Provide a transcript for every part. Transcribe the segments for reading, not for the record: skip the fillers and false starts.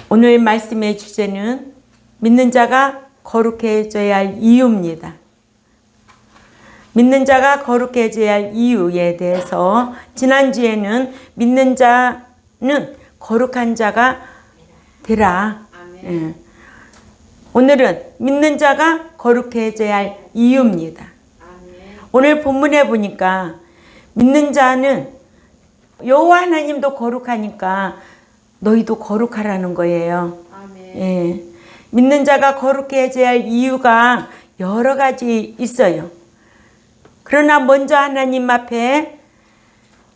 오늘 말씀의 주제는 믿는 자가 거룩해져야 할 이유입니다. 믿는 자가 거룩해져야 할 이유에 대해서 지난주에는 믿는 자는 거룩한 자가 되라. 오늘은 믿는 자가 거룩해져야 할 이유입니다. 오늘 본문에 보니까 믿는 자는 여호와 하나님도 거룩하니까 너희도 거룩하라는 거예요. 예. 믿는 자가 거룩해져야 할 이유가 여러 가지 있어요. 그러나 먼저 하나님 앞에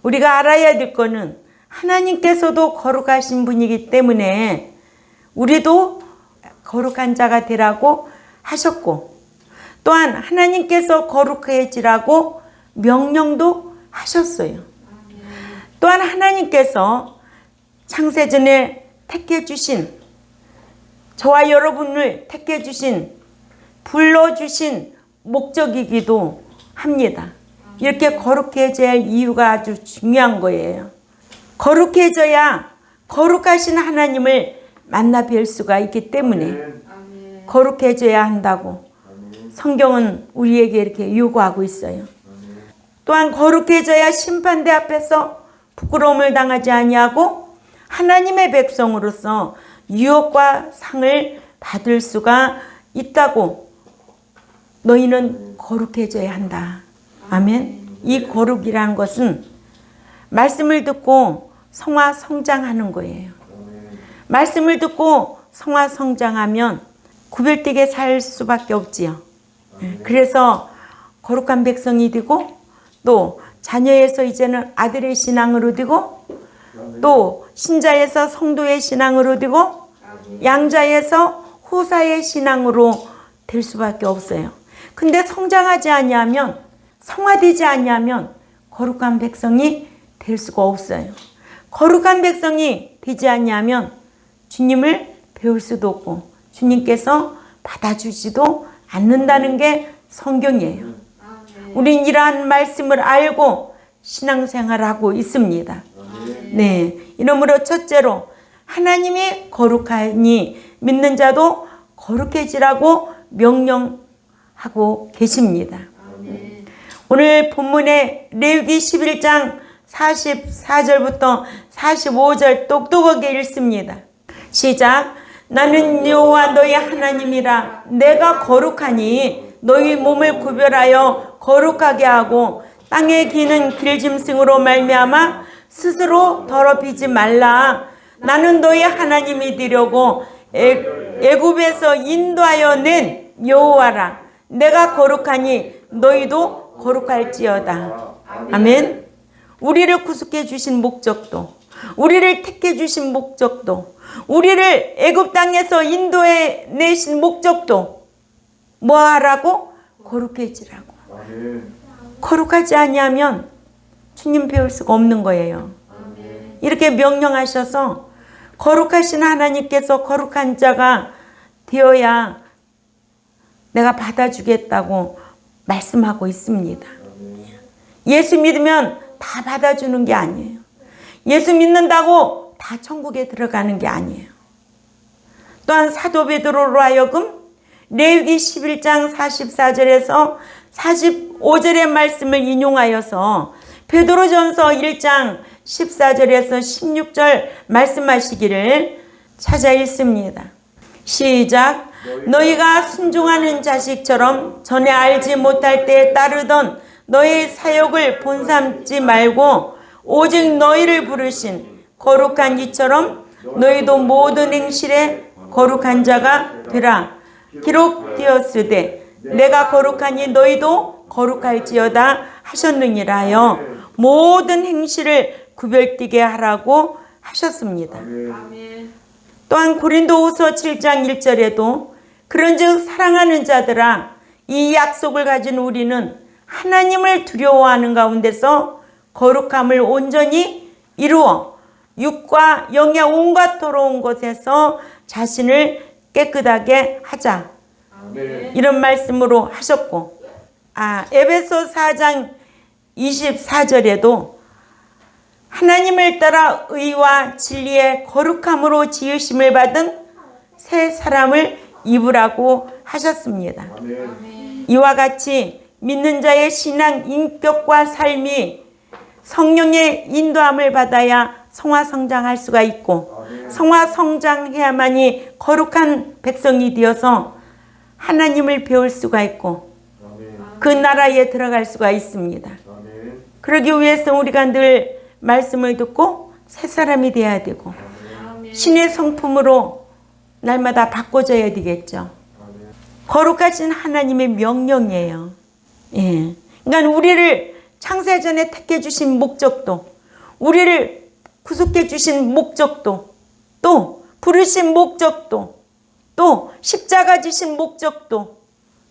우리가 알아야 될 거는 하나님께서도 거룩하신 분이기 때문에 우리도 거룩한 자가 되라고 하셨고, 또한 하나님께서 거룩해지라고 명령도 하셨어요. 또한 하나님께서 창세전에 택해 주신, 저와 여러분을 택해 주신, 불러주신 목적이기도 합니다. 이렇게 거룩해져야 할 이유가 아주 중요한 거예요. 거룩해져야 거룩하신 하나님을 만나 뵐 수가 있기 때문에 거룩해져야 한다고 성경은 우리에게 이렇게 요구하고 있어요. 또한 거룩해져야 심판대 앞에서 부끄러움을 당하지 아니하고 하나님의 백성으로서 유업과 상을 받을 수가 있다고. 너희는 거룩해져야 한다. 아멘. 이 거룩이라는 것은 말씀을 듣고 성화 성장하는 거예요. 말씀을 듣고 성화 성장하면 구별되게 살 수밖에 없지요. 그래서 거룩한 백성이 되고, 또 자녀에서 이제는 아들의 신앙으로 되고, 또 신자에서 성도의 신앙으로 되고, 양자에서 후사의 신앙으로 될 수밖에 없어요. 근데 성장하지 아니하면, 성화되지 아니하면 거룩한 백성이 될 수가 없어요. 거룩한 백성이 되지 아니하면 주님을 배울 수도 없고 주님께서 받아주지도 않는다는 게 성경이에요. 우린 이러한 말씀을 알고 신앙생활하고 있습니다. 네, 이러므로 첫째로 하나님이 거룩하니 믿는 자도 거룩해지라고 명령하고 계십니다. 오늘 본문에 레위기 11장 44절부터 45절 똑똑하게 읽습니다. 시작. 나는 여호와 너희 하나님이라. 내가 거룩하니 너희 몸을 구별하여 거룩하게 하고 땅에 기는 길짐승으로 말미암아 스스로 더럽히지 말라. 나는 너희 하나님이 되려고 애굽에서 인도하여 낸 여호와라. 내가 거룩하니 너희도 거룩할지어다. 아멘. 우리를 구속해 주신 목적도, 우리를 택해 주신 목적도, 우리를 애굽 땅에서 인도해 내신 목적도 뭐 하라고? 거룩해지라고. 거룩하지 아니하면 주님 배울 수가 없는 거예요. 이렇게 명령하셔서 거룩하신 하나님께서 거룩한 자가 되어야 내가 받아주겠다고 말씀하고 있습니다. 예수 믿으면 다 받아주는 게 아니에요. 예수 믿는다고 다 천국에 들어가는 게 아니에요. 또한 사도 베드로로 하여금 레위기 11장 44절에서 45절의 말씀을 인용하여서 베드로전서 1장 14절에서 16절 말씀하시기를 찾아 읽습니다. 시작. 너희가 순종하는 자식처럼 전에 알지 못할 때 따르던 너희 사역을 본삼지 말고 오직 너희를 부르신 거룩한 이처럼 너희도 모든 행실에 거룩한 자가 되라. 기록되었으되 내가 거룩하니 너희도 거룩할지어다 하셨느니라 하여 모든 행실을 구별되게 하라고 하셨습니다. 또한 고린도후서 7장 1절에도 그런즉 사랑하는 자들아 이 약속을 가진 우리는 하나님을 두려워하는 가운데서 거룩함을 온전히 이루어 육과 영의 온갖 더러운 것에서 자신을 깨끗하게 하자. 이런 말씀으로 하셨고, 에베소 4장 24절에도 하나님을 따라 의와 진리의 거룩함으로 지으심을 받은 새 사람을 입으라고 하셨습니다. 이와 같이 믿는 자의 신앙 인격과 삶이 성령의 인도함을 받아야 성화성장할 수가 있고, 성화성장해야만이 거룩한 백성이 되어서 하나님을 배울 수가 있고 그 나라에 들어갈 수가 있습니다. 그러기 위해서 우리가 늘 말씀을 듣고 새 사람이 되어야 되고 신의 성품으로 날마다 바꿔져야 되겠죠. 거룩하신 하나님의 명령이에요. 예. 그러니까 우리를 창세전에 택해 주신 목적도, 우리를 구속해 주신 목적도, 또 부르신 목적도, 또 십자가 지신 목적도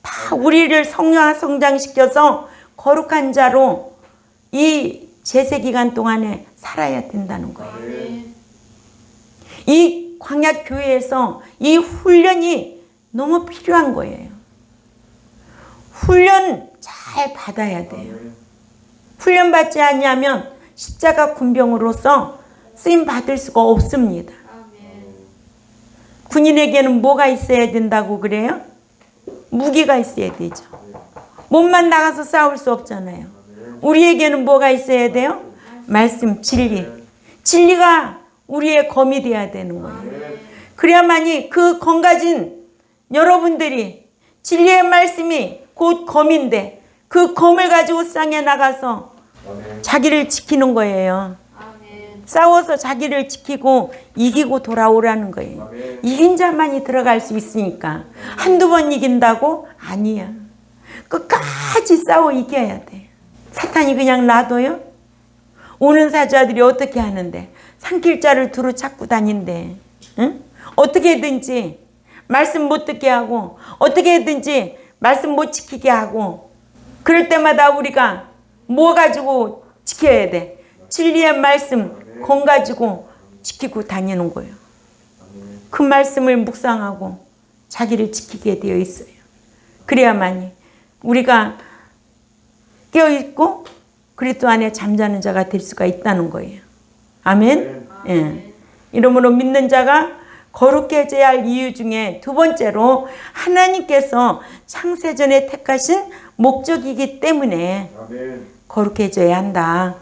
다 우리를 성장시켜서 거룩한 자로 이 제세기간 동안에 살아야 된다는 거예요. 이 광야교회에서 이 훈련이 너무 필요한 거예요. 훈련 잘 받아야 돼요. 훈련 받지 않으면 십자가 군병으로서 쓰임 받을 수가 없습니다. 군인에게는 뭐가 있어야 된다고 그래요? 무기가 있어야 되죠. 몸만 나가서 싸울 수 없잖아요. 우리에게는 뭐가 있어야 돼요? 말씀, 진리. 진리가 우리의 검이 되어야 되는 거예요. 그래야만이 그 검 가진 여러분들이 진리의 말씀이 곧 검인데 그 검을 가지고 쌍에 나가서 자기를 지키는 거예요. 싸워서 자기를 지키고 이기고 돌아오라는 거예요. 이긴 자만이 들어갈 수 있으니까. 한두 번 이긴다고? 아니야. 끝까지 싸워 이겨야 돼. 사탄이 그냥 놔둬요? 오는 사자들이 어떻게 하는데? 산길자를 두루 찾고 다닌대. 응? 어떻게든지 말씀 못 듣게 하고 어떻게든지 말씀 못 지키게 하고 그럴 때마다 우리가 뭐 가지고 지켜야 돼? 진리의 말씀 건 가지고 지키고 다니는 거예요. 그 말씀을 묵상하고 자기를 지키게 되어 있어요. 그래야만이 우리가 깨어있고 그리스도 안에 잠자는 자가 될 수가 있다는 거예요. 아멘. 예. 이러므로 믿는 자가 거룩해져야 할 이유 중에 두 번째로 하나님께서 창세전에 택하신 목적이기 때문에 거룩해져야 한다.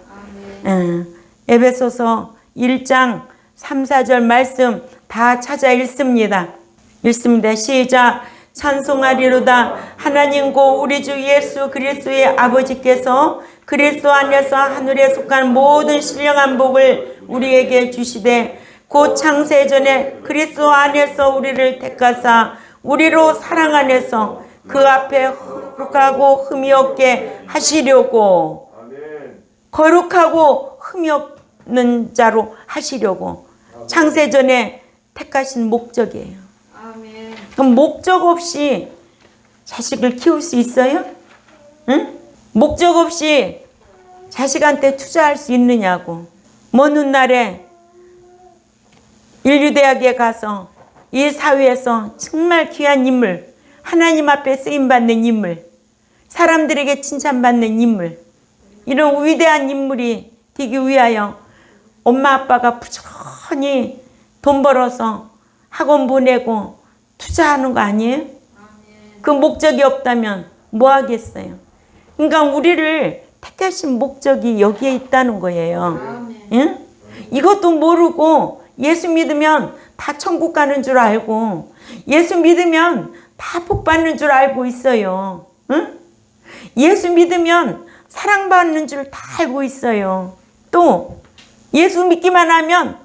에베소서 1장 3, 4절 말씀 다 찾아 읽습니다. 읽습니다. 시작. 찬송하리로다. 하나님고 우리 주 예수 그리스도의 아버지께서 그리스도 안에서 하늘에 속한 모든 신령한 복을 우리에게 주시되 곧 창세전에 그리스도 안에서 우리를 택하사 우리로 사랑 안에서 그 앞에 거룩하고 흠이 없게 하시려고, 거룩하고 흠이 없는 자로 하시려고 창세전에 택하신 목적이에요. 그럼 목적 없이 자식을 키울 수 있어요? 응? 목적 없이 자식한테 투자할 수 있느냐고. 먼 훗날에 인류대학에 가서 이 사회에서 정말 귀한 인물, 하나님 앞에 쓰임받는 인물, 사람들에게 칭찬받는 인물, 이런 위대한 인물이 되기 위하여 엄마 아빠가 부지런히 돈 벌어서 학원 보내고 투자하는 거 아니에요? 그 목적이 없다면 뭐 하겠어요? 그러니까 우리를 택하신 목적이 여기에 있다는 거예요. 응? 이것도 모르고 예수 믿으면 다 천국 가는 줄 알고 예수 믿으면 다 복 받는 줄 알고 있어요. 응? 예수 믿으면 사랑받는 줄 다 알고 있어요. 또 예수 믿기만 하면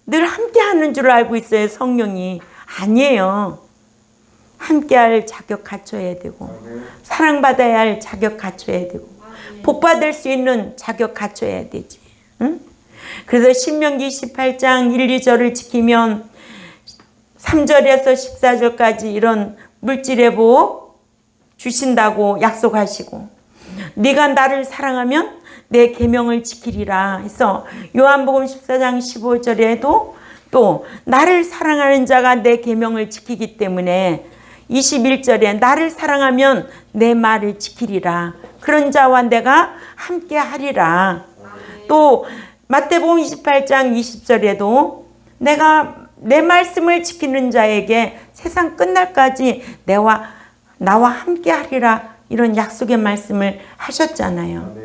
늘 함께하는 줄 알고 있어요. 성령이. 아니에요. 함께할 자격 갖춰야 되고 사랑받아야 할 자격 갖춰야 되고 복받을 수 있는 자격 갖춰야 되지. 응? 그래서 신명기 18장 1, 2절을 지키면 3절에서 14절까지 이런 물질의 복 주신다고 약속하시고 네가 나를 사랑하면 내 계명을 지키리라 해서 요한복음 14장 15절에도 또 나를 사랑하는 자가 내 계명을 지키기 때문에 21절에 나를 사랑하면 내 말을 지키리라. 그런 자와 내가 함께 하리라. 또 마태복음 28장 20절에도 내가 내 말씀을 지키는 자에게 세상 끝날까지 나와 함께 하리라 이런 약속의 말씀을 하셨잖아요.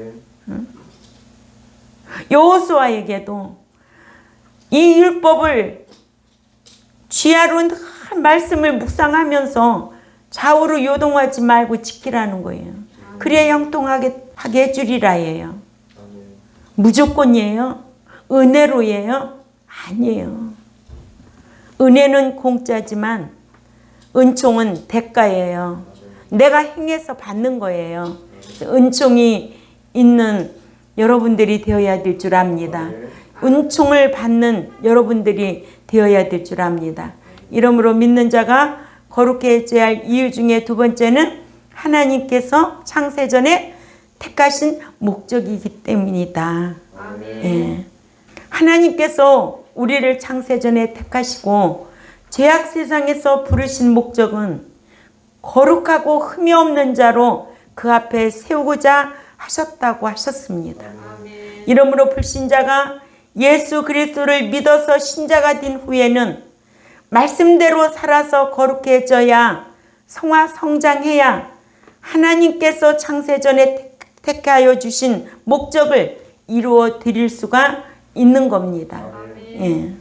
여호수아에게도 이 율법을 쥐하로 늘 말씀을 묵상하면서 좌우로 요동하지 말고 지키라는 거예요. 그래야 형통하게 하게 해주리라예요. 무조건이에요? 은혜로예요? 아니에요. 은혜는 공짜지만 은총은 대가예요. 내가 행해서 받는 거예요. 은총이 있는 여러분들이 되어야 될 줄 압니다. 은총을 받는 여러분들이 되어야 될 줄 압니다. 이러므로 믿는 자가 거룩해져야 할 이유 중에 두 번째는 하나님께서 창세전에 택하신 목적이기 때문이다. 예. 하나님께서 우리를 창세전에 택하시고 죄악 세상에서 부르신 목적은 거룩하고 흠이 없는 자로 그 앞에 세우고자 하셨다고 하셨습니다. 이러므로 불신자가 예수 그리스도를 믿어서 신자가 된 후에는 말씀대로 살아서 거룩해져야 성장해야 하나님께서 창세전에 택하여 주신 목적을 이루어 드릴 수가 있는 겁니다. 예.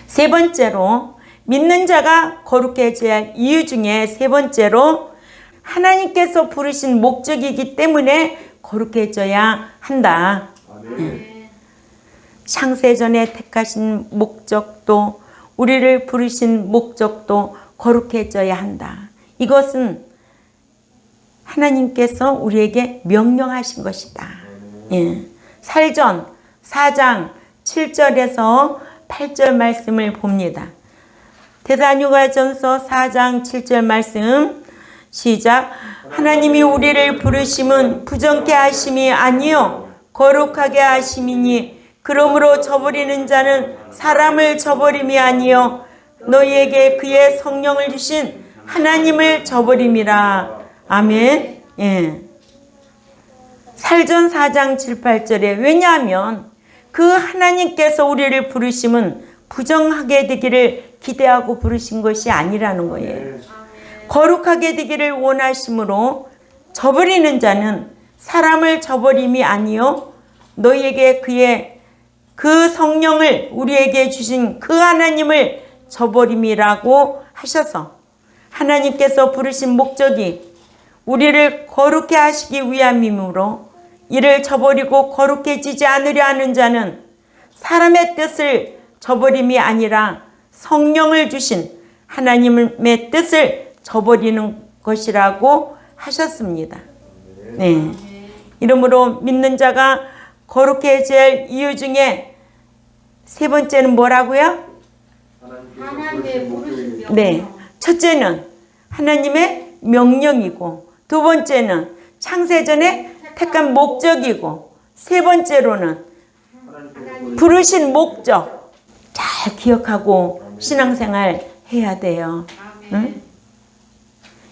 세 번째로 믿는 자가 거룩해져야 할 이유 중에 세 번째로 하나님께서 부르신 목적이기 때문에 거룩해져야 한다. 예. 창세전에 택하신 목적도 우리를 부르신 목적도 거룩해져야 한다. 이것은 하나님께서 우리에게 명령하신 것이다. 예. 살전 4장 7절에서 8절 말씀을 봅니다. 데살로니가전서 4장 7절 말씀 시작. 하나님이 우리를 부르심은 부정케 하심이 아니요 거룩하게 하심이니 그러므로 저버리는 자는 사람을 저버림이 아니요 너희에게 그의 성령을 주신 하나님을 저버림이라. 아멘. 예. 살전 4장 7, 8절에 왜냐하면 그 하나님께서 우리를 부르심은 부정하게 되기를 기대하고 부르신 것이 아니라는 거예요. 거룩하게 되기를 원하심으로 저버리는 자는 사람을 저버림이 아니요 너희에게 그의 그 성령을 우리에게 주신 그 하나님을 저버림이라고 하셔서 하나님께서 부르신 목적이 우리를 거룩해 하시기 위함이므로 이를 저버리고 거룩해지지 않으려 하는 자는 사람의 뜻을 저버림이 아니라 성령을 주신 하나님의 뜻을 저버리는 것이라고 하셨습니다. 네. 이러므로 믿는 자가 거룩해져야 할 이유 중에 세 번째는 뭐라고요? 하나님의 부르신 명령. 네. 첫째는 하나님의 명령이고 두 번째는 창세전에 택한 목적이고 세 번째로는 부르신 목적. 잘 기억하고 신앙생활 해야 돼요. 응?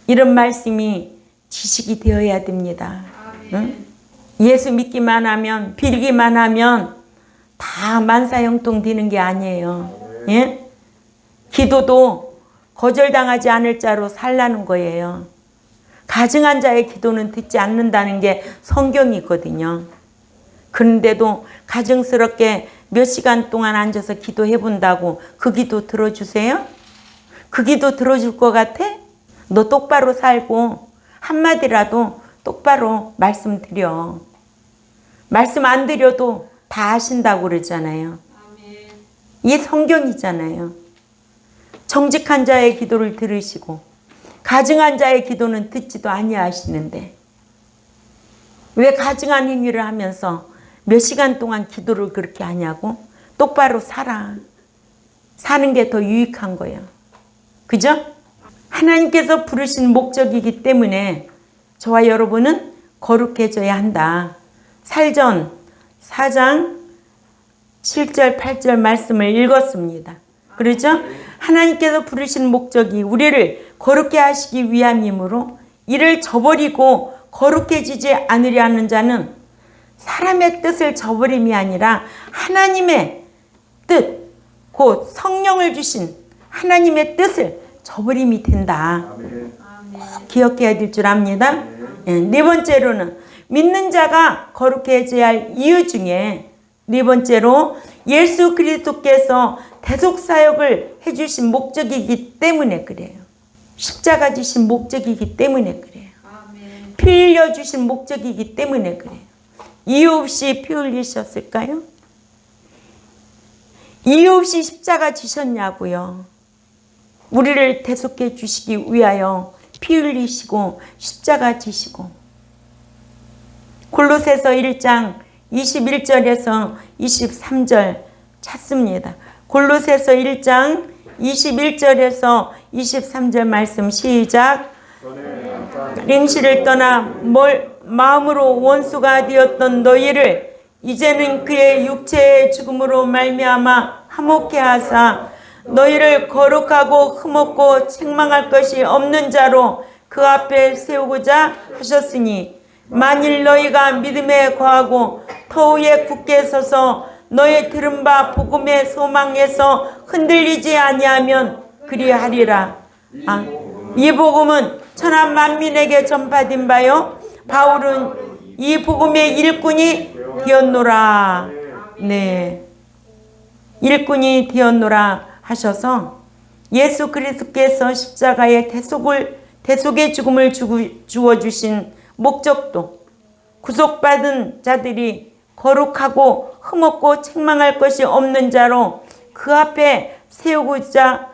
이런 말씀이 지식이 되어야 됩니다. 응? 예수 믿기만 하면 빌기만 하면 다 만사형통 되는 게 아니에요. 예? 기도도 거절당하지 않을 자로 살라는 거예요. 가증한 자의 기도는 듣지 않는다는 게 성경이거든요. 그런데도 가증스럽게 몇 시간 동안 앉아서 기도해 본다고 그 기도 들어주세요? 그 기도 들어줄 것 같아? 너 똑바로 살고 한마디라도 똑바로 말씀드려. 말씀 안 드려도 다 아신다고 그러잖아요. 이게 성경이잖아요. 정직한 자의 기도를 들으시고 가증한 자의 기도는 듣지도 아니하시는데 왜 가증한 행위를 하면서 몇 시간 동안 기도를 그렇게 하냐고? 똑바로 살아. 사는 게 더 유익한 거예요. 그죠? 하나님께서 부르신 목적이기 때문에 저와 여러분은 거룩해져야 한다. 살전 4장 7절 8절 말씀을 읽었습니다. 그렇죠? 하나님께서 부르신 목적이 우리를 거룩해 하시기 위함이므로 이를 저버리고 거룩해지지 않으려 하는 자는 사람의 뜻을 저버림이 아니라 하나님의 뜻, 곧 성령을 주신 하나님의 뜻을 저버림이 된다. 꼭 기억해야 될 줄 압니다. 네 번째로는 믿는 자가 거룩해져야 할 이유 중에 네 번째로 예수 그리스도께서 대속사역을 해주신 목적이기 때문에 그래요. 십자가 지신 목적이기 때문에 그래요. 피 흘려주신 목적이기 때문에 그래요. 이유 없이 피 흘리셨을까요? 이유 없이 십자가 지셨냐고요. 우리를 대속해 주시기 위하여 피 흘리시고 십자가 지시고. 골로새서 1장 21절에서 23절 찾습니다. 골로새서 1장 21절에서 23절 말씀 시작. 맹시를 떠나 마음으로 원수가 되었던 너희를 이제는 그의 육체의 죽음으로 말미암아 화목케 하사 너희를 거룩하고 흠없고 책망할 것이 없는 자로 그 앞에 세우고자 하셨으니 만일 너희가 믿음에 거하고 터위에 굳게 서서 너의 들은 바 복음의 소망에서 흔들리지 아니하면 그리하리라. 이 복음은 천하 만민에게 전파된 바요 바울은 이 복음의 일꾼이 되었노라. 네, 일꾼이 되었노라 하셔서 예수 그리스도께서 십자가에 대속의 죽음을 주어주신 목적도 구속받은 자들이 거룩하고 흠없고 책망할 것이 없는 자로 그 앞에 세우고자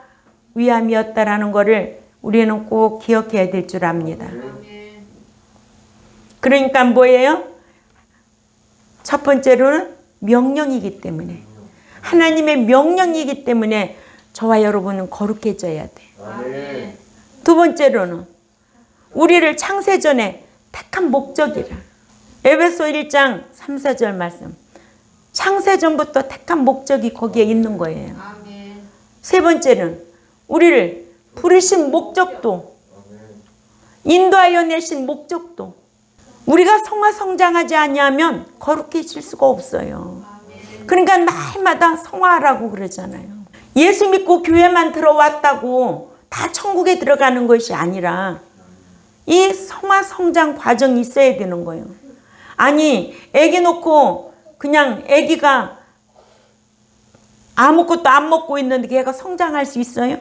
위함이었다라는 것을 우리는 꼭 기억해야 될 줄 압니다. 그러니까 뭐예요? 첫 번째로는 명령이기 때문에, 하나님의 명령이기 때문에 저와 여러분은 거룩해져야 돼. 두 번째로는 우리를 창세전에 택한 목적이라. 에베소 1장 3, 4절 말씀. 창세전부터 택한 목적이 거기에 있는 거예요. 세 번째는 우리를 부르신 목적도, 인도하여 내신 목적도, 우리가 성화성장하지 아니하면 거룩해질 수가 없어요. 그러니까 날마다 성화하라고 그러잖아요. 예수 믿고 교회만 들어왔다고 다 천국에 들어가는 것이 아니라 이 성화성장 과정이 있어야 되는 거예요. 아니, 애기 놓고 그냥 애기가 아무것도 안 먹고 있는데 걔가 성장할 수 있어요?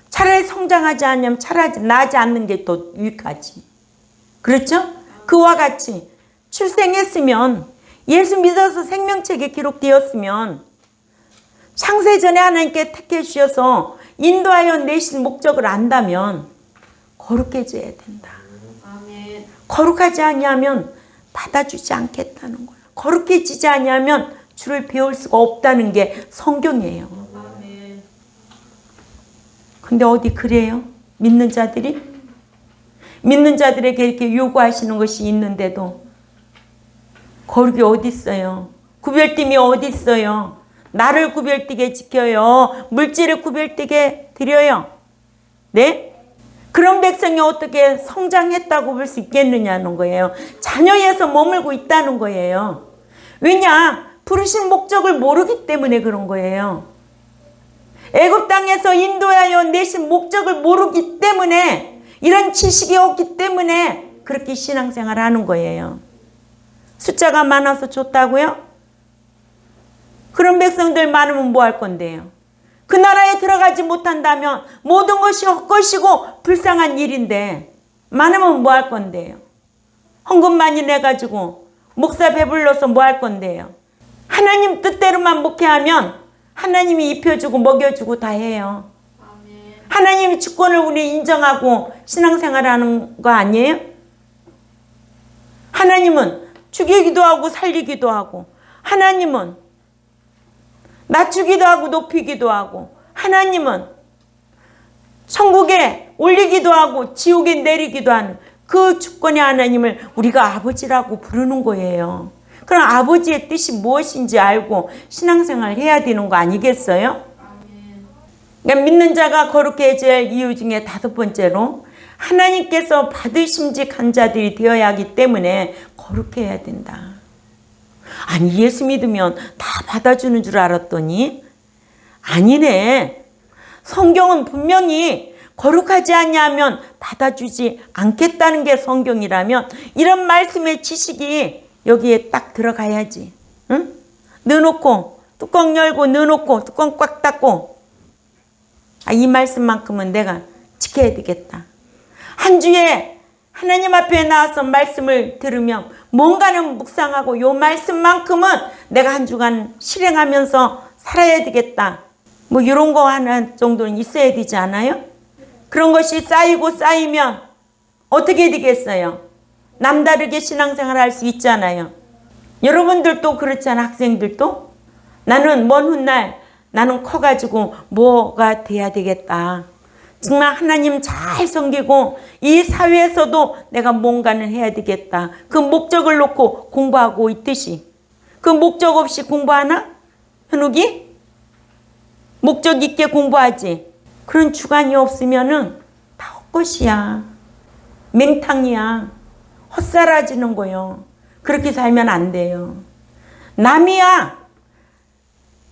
차라리 성장하지 않으면 차라리 나지 않는 게 더 유익하지. 그렇죠? 그와 같이 출생했으면, 예수 믿어서 생명책에 기록되었으면 창세전에 하나님께 택해 주셔서 인도하여 내신 목적을 안다면 거룩해져야 된다. 거룩하지 아니하면 받아주지 않겠다는 거예요. 거룩해지지 아니하면 주를 배울 수가 없다는 게 성경이에요. 근데 어디 그래요? 믿는 자들에게 이렇게 요구하시는 것이 있는데도 거룩이 어디 있어요? 구별됨이 어디 있어요? 나를 구별되게 지켜요. 물질을 구별되게 드려요. 네? 그런 백성이 어떻게 성장했다고 볼 수 있겠느냐는 거예요. 자녀에서 머물고 있다는 거예요. 왜냐? 부르신 목적을 모르기 때문에 그런 거예요. 애굽 땅에서 인도하여 내신 목적을 모르기 때문에, 이런 지식이 없기 때문에 그렇게 신앙생활을 하는 거예요. 숫자가 많아서 좋다고요? 그런 백성들 많으면 뭐 할 건데요? 그 나라에 들어가지 못한다면 모든 것이 헛것이고 불쌍한 일인데 많으면 뭐 할 건데요? 헌금 많이 내가지고 목사 배불러서 뭐 할 건데요? 하나님 뜻대로만 목회하면 하나님이 입혀주고 먹여주고 다 해요. 하나님이 주권을 우리 인정하고 신앙생활하는 거 아니에요? 하나님은 죽이기도 하고 살리기도 하고, 하나님은 낮추기도 하고 높이기도 하고, 하나님은 천국에 올리기도 하고 지옥에 내리기도 하는 그 주권의 하나님을 우리가 아버지라고 부르는 거예요. 그럼 아버지의 뜻이 무엇인지 알고 신앙생활을 해야 되는 거 아니겠어요? 그러니까 믿는 자가 거룩해져야 할 이유 중에 다섯 번째로 하나님께서 받으심직한 자들이 되어야 하기 때문에 거룩해야 된다. 아니 예수 믿으면 다 받아주는 줄 알았더니 아니네. 성경은 분명히 거룩하지 않냐면 받아주지 않겠다는 게 성경이라면 이런 말씀의 지식이 여기에 딱 들어가야지. 응? 넣어놓고 뚜껑 열고 넣어놓고 뚜껑 꽉 닫고 이 말씀만큼은 내가 지켜야 되겠다. 한 주에 하나님 앞에 나와서 말씀을 들으면 뭔가는 묵상하고 요 말씀만큼은 내가 한 주간 실행하면서 살아야 되겠다. 뭐 이런 거 하나 정도는 있어야 되지 않아요? 그런 것이 쌓이고 쌓이면 어떻게 되겠어요? 남다르게 신앙생활 할 수 있잖아요. 여러분들도 그렇잖아. 학생들도. 나는 먼 훗날 나는 커가지고 뭐가 돼야 되겠다. 정말 하나님 잘 섬기고 이 사회에서도 내가 뭔가는 해야 되겠다. 그 목적을 놓고 공부하고 있듯이. 그 목적 없이 공부하나? 현욱이? 목적 있게 공부하지. 그런 주관이 없으면은 다 헛것이야. 맹탕이야. 헛살아지는 거요. 그렇게 살면 안 돼요. 남이야.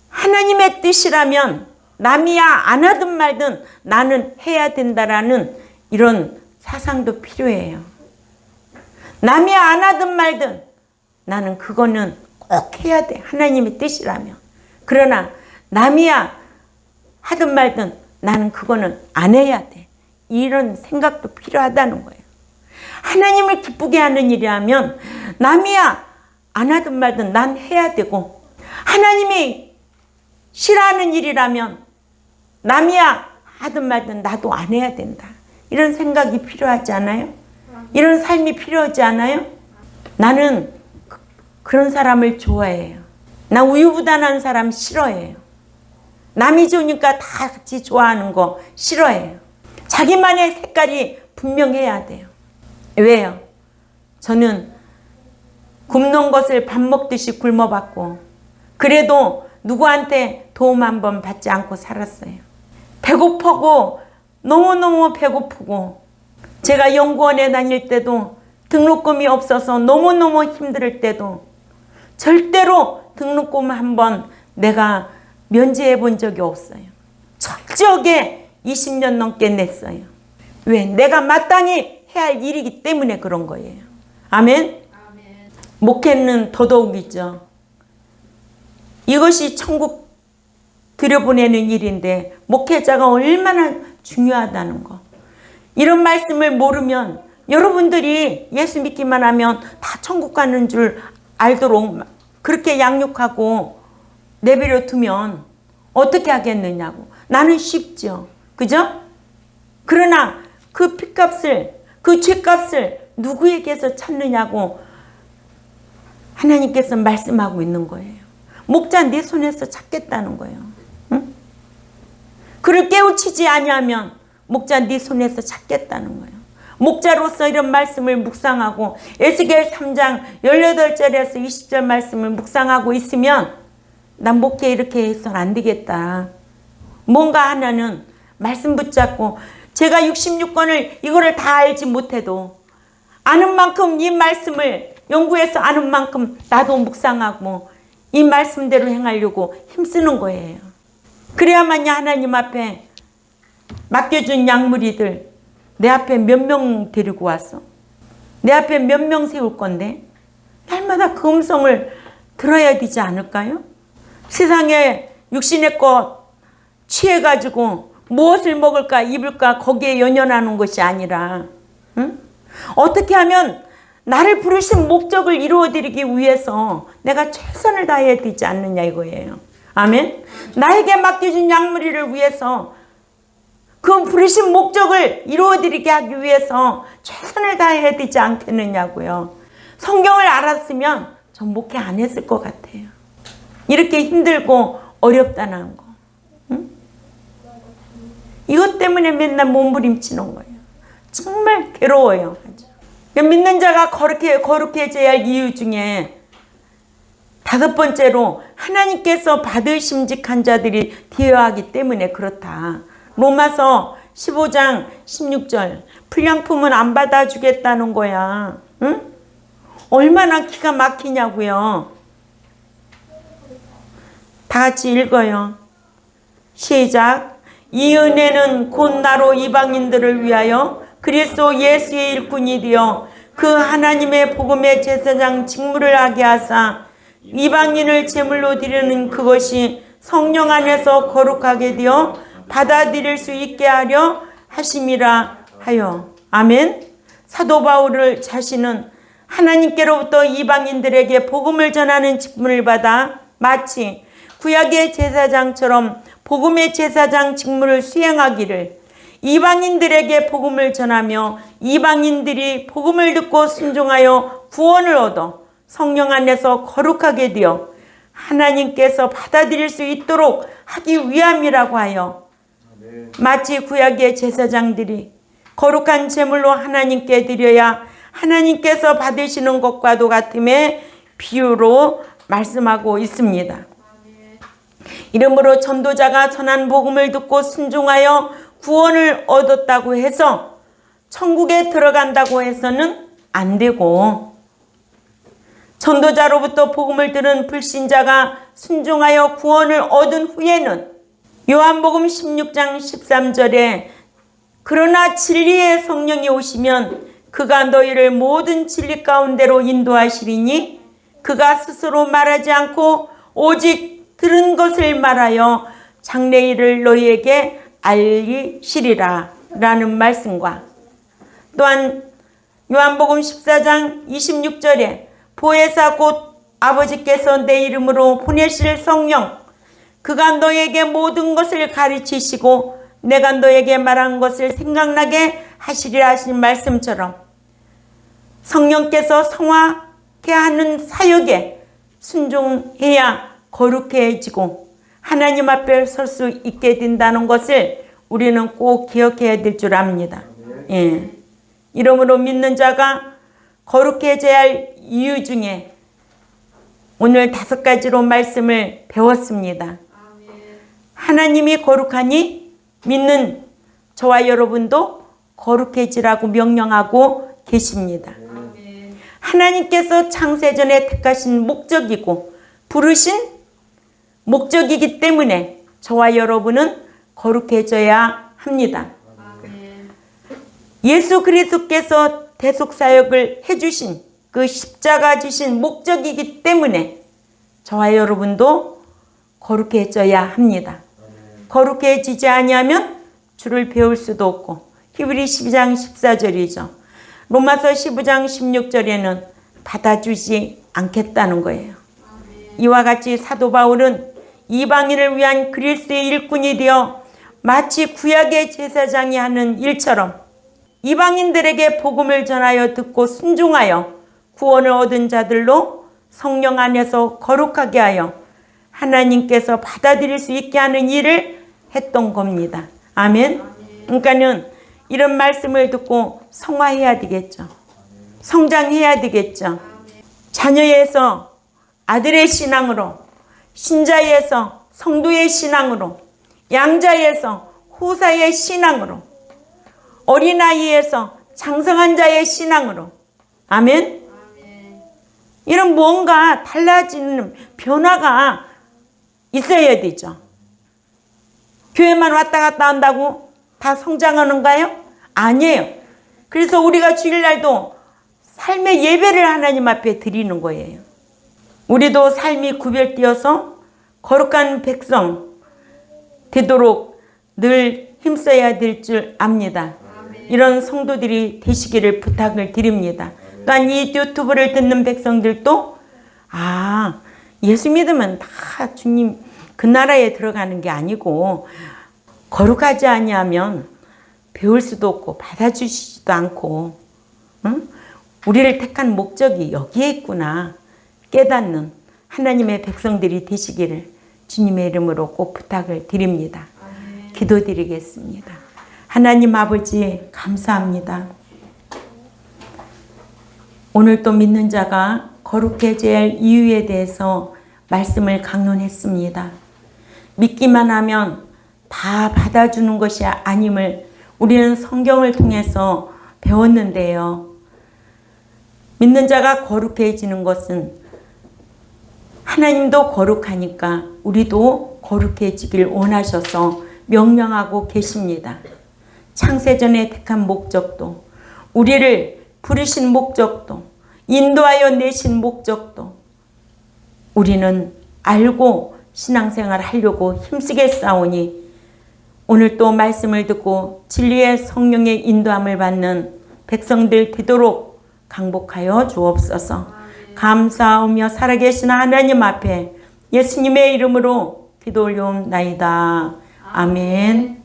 하나님의 뜻이라면 남이야 안 하든 말든 나는 해야 된다라는 이런 사상도 필요해요. 남이야 안 하든 말든 나는 그거는 꼭 해야 돼. 하나님의 뜻이라면. 그러나 남이야 하든 말든 나는 그거는 안 해야 돼. 이런 생각도 필요하다는 거예요. 하나님을 기쁘게 하는 일이라면 남이야 안 하든 말든 난 해야 되고 하나님이 싫어하는 일이라면 남이야 하든 말든 나도 안 해야 된다. 이런 생각이 필요하지 않아요? 이런 삶이 필요하지 않아요? 나는 그런 사람을 좋아해요. 나 우유부단한 사람 싫어해요. 남이 좋으니까 다 같이 좋아하는 거 싫어해요. 자기만의 색깔이 분명해야 돼요. 왜요? 저는 굶는 것을 밥 먹듯이 굶어봤고 그래도 누구한테 도움 한번 받지 않고 살았어요. 배고프고 너무너무 배고프고 제가 연구원에 다닐 때도 등록금이 없어서 너무너무 힘들 때도 절대로 등록금 한번 내가 면제해 본 적이 없어요. 철저하게 20년 넘게 냈어요. 왜? 내가 마땅히 해야 할 일이기 때문에 그런 거예요. 아멘? 목회는 더더욱이죠. 이것이 천국 들여보내는 일인데 목회자가 얼마나 중요하다는 거. 이런 말씀을 모르면 여러분들이 예수 믿기만 하면 다 천국 가는 줄 알도록 그렇게 양육하고 내버려 두면 어떻게 하겠느냐고. 나는 쉽죠. 그죠? 그러나 그 핏값을 그 죄값을 누구에게서 찾느냐고 하나님께서 말씀하고 있는 거예요. 목자 네 손에서 찾겠다는 거예요. 응? 그를 깨우치지 아니하면 목자 네 손에서 찾겠다는 거예요. 목자로서 이런 말씀을 묵상하고 에스겔 3장 18절에서 20절 말씀을 묵상하고 있으면 난 목회 이렇게 해서는 안 되겠다. 뭔가 하나는 말씀 붙잡고 제가 66권을 이거를 다 알지 못해도 아는 만큼 이 말씀을 연구해서 아는 만큼 나도 묵상하고 이 말씀대로 행하려고 힘쓰는 거예요. 그래야만이 하나님 앞에 맡겨준 양무리들 내 앞에 몇 명 데리고 왔어? 내 앞에 몇 명 세울 건데 날마다 그 음성을 들어야 되지 않을까요? 세상에 육신의 것 취해가지고 무엇을 먹을까 입을까 거기에 연연하는 것이 아니라 응? 어떻게 하면 나를 부르신 목적을 이루어드리기 위해서 내가 최선을 다해야 되지 않느냐 이거예요. 아멘. 나에게 맡겨진 양무리를 위해서 그 부르신 목적을 이루어드리게 하기 위해서 최선을 다해야 되지 않겠느냐고요. 성경을 알았으면 전 목회 안 했을 것 같아요. 이렇게 힘들고 어렵다는 거. 응? 이것 때문에 맨날 몸부림치는 거예요. 정말 괴로워요. 아주. 믿는 자가 거룩해져야 할 이유 중에 5번째로 하나님께서 받으심직한 자들이 되어야 하기 때문에 그렇다. 로마서 15장 16절 불량품은 안 받아주겠다는 거야. 응? 얼마나 기가 막히냐고요. 다 같이 읽어요. 시작. 이 은혜는 곧 나로 이방인들을 위하여 그리스도 예수의 일꾼이 되어 그 하나님의 복음의 제사장 직무를 하게 하사 이방인을 제물로 드리는 그것이 성령 안에서 거룩하게 되어 받아들일 수 있게 하려 하심이라 하여. 아멘. 사도 바울 자신은 하나님께로부터 이방인들에게 복음을 전하는 직분을 받아 마치 구약의 제사장처럼 복음의 제사장 직무를 수행하기를, 이방인들에게 복음을 전하며 이방인들이 복음을 듣고 순종하여 구원을 얻어 성령 안에서 거룩하게 되어 하나님께서 받아들일 수 있도록 하기 위함이라고 하여, 마치 구약의 제사장들이 거룩한 제물로 하나님께 드려야 하나님께서 받으시는 것과도 같음의 비유로 말씀하고 있습니다. 이러므로 전도자가 전한 복음을 듣고 순종하여 구원을 얻었다고 해서 천국에 들어간다고 해서는 안 되고, 전도자로부터 복음을 들은 불신자가 순종하여 구원을 얻은 후에는 요한복음 16장 13절에 그러나 진리의 성령이 오시면 그가 너희를 모든 진리 가운데로 인도하시리니 그가 스스로 말하지 않고 오직 들은 것을 말하여 장래일을 너희에게 알리시리라 라는 말씀과, 또한 요한복음 14장 26절에 보혜사 곧 아버지께서 내 이름으로 보내실 성령 그가 너에게 모든 것을 가르치시고 내가 너에게 말한 것을 생각나게 하시리라 하신 말씀처럼 성령께서 성화케 하는 사역에 순종해야 거룩해지고 하나님 앞에 설 수 있게 된다는 것을 우리는 꼭 기억해야 될 줄 압니다. 예. 이러므로 믿는 자가 거룩해져야 할 이유 중에 오늘 5가지로 말씀을 배웠습니다. 하나님이 거룩하니 믿는 저와 여러분도 거룩해지라고 명령하고 계십니다. 하나님께서 창세전에 택하신 목적이고 부르신 목적이기 때문에 저와 여러분은 거룩해져야 합니다. 예수 그리스도께서 대속사역을 해주신 그 십자가 지신 목적이기 때문에 저와 여러분도 거룩해져야 합니다. 거룩해지지 아니하면 주를 배울 수도 없고, 히브리 12장 14절이죠. 로마서 15장 16절에는 받아주지 않겠다는 거예요. 이와 같이 사도 바울은 이방인을 위한 그리스도의 일꾼이 되어 마치 구약의 제사장이 하는 일처럼 이방인들에게 복음을 전하여 듣고 순종하여 구원을 얻은 자들로 성령 안에서 거룩하게 하여 하나님께서 받아들일 수 있게 하는 일을 했던 겁니다. 아멘. 그러니까는 이런 말씀을 듣고 성화해야 되겠죠. 성장해야 되겠죠. 자녀에서 아들의 신앙으로, 신자에서 성도의 신앙으로, 양자에서 후사의 신앙으로, 어린아이에서 장성한 자의 신앙으로. 아멘. 이런 뭔가 달라지는 변화가 있어야 되죠. 교회만 왔다 갔다 한다고 다 성장하는가요? 아니에요. 그래서 우리가 주일날도 삶의 예배를 하나님 앞에 드리는 거예요. 우리도 삶이 구별되어서 거룩한 백성 되도록 늘 힘써야 될 줄 압니다. 이런 성도들이 되시기를 부탁을 드립니다. 또한 이 유튜브를 듣는 백성들도 예수 믿으면 다 주님 그 나라에 들어가는 게 아니고 거룩하지 아니하면 배울 수도 없고 받아주시지도 않고, 우리를 택한 목적이 여기에 있구나 깨닫는 하나님의 백성들이 되시기를 주님의 이름으로 꼭 부탁을 드립니다. 기도드리겠습니다. 하나님 아버지 감사합니다. 오늘 또 믿는 자가 거룩해져야 할 이유에 대해서 말씀을 강론했습니다. 믿기만 하면 다 받아주는 것이 아님을 우리는 성경을 통해서 배웠는데요. 믿는 자가 거룩해지는 것은 하나님도 거룩하니까 우리도 거룩해지길 원하셔서 명령하고 계십니다. 창세전에 택한 목적도, 우리를 부르신 목적도, 인도하여 내신 목적도 우리는 알고 신앙생활 하려고 힘쓰게 싸우니 오늘 또 말씀을 듣고 진리의 성령의 인도함을 받는 백성들 되도록 강복하여 주옵소서. 감사하며 살아계신 하나님 앞에 예수님의 이름으로 기도 올려옵나이다. 아멘.